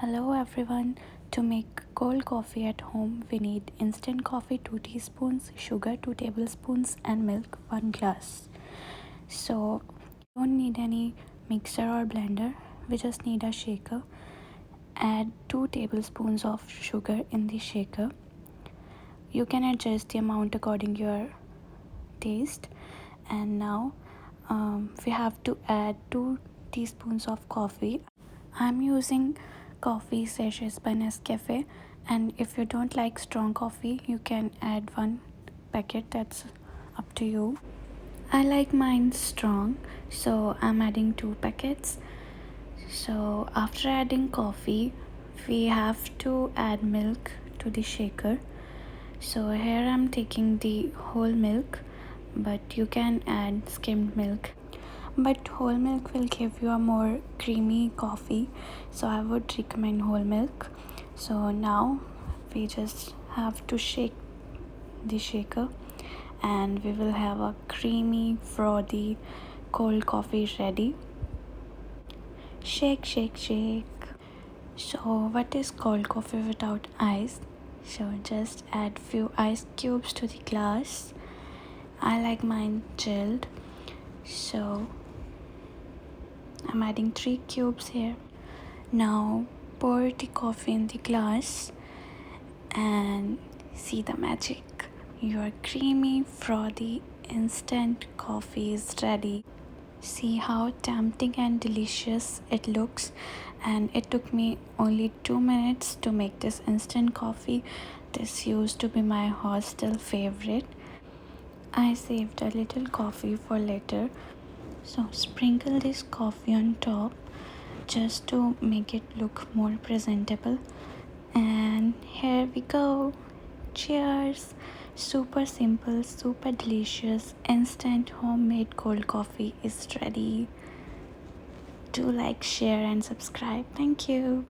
Hello everyone. To make cold coffee at home, we need instant coffee 2 teaspoons, sugar 2 tablespoons, and milk 1 glass. So, you don't need any mixer or blender, we just need a shaker. Add 2 tablespoons of sugar in the shaker. You can adjust the amount according to your taste. And now we have to add 2 teaspoons of coffee. I'm using coffee sachets by Nescafé, and if you don't like strong coffee, you can add 1 packet, that's up to you. I like mine strong, so I'm adding 2 packets. So after adding coffee, we have to add milk to the shaker. So here I'm taking the whole milk, but you can add skimmed milk. But whole milk will give you a more creamy coffee, so I would recommend whole milk. So now we just have to shake the shaker and we will have a creamy frothy cold coffee ready. Shake, shake, shake. So what is cold coffee without ice? So just add few ice cubes to the glass. I like mine chilled, so I'm adding 3 cubes here. Now pour the coffee in the glass and see the magic. Your creamy, frothy, instant coffee is ready. See how tempting and delicious it looks, and it took me only 2 minutes to make this instant coffee. This used to be my hostel favorite. I saved a little coffee for later. So sprinkle this coffee on top just to make it look more presentable. And here we go. Cheers! Super simple, super delicious, instant homemade cold coffee is ready. Do like, share, and subscribe. Thank you.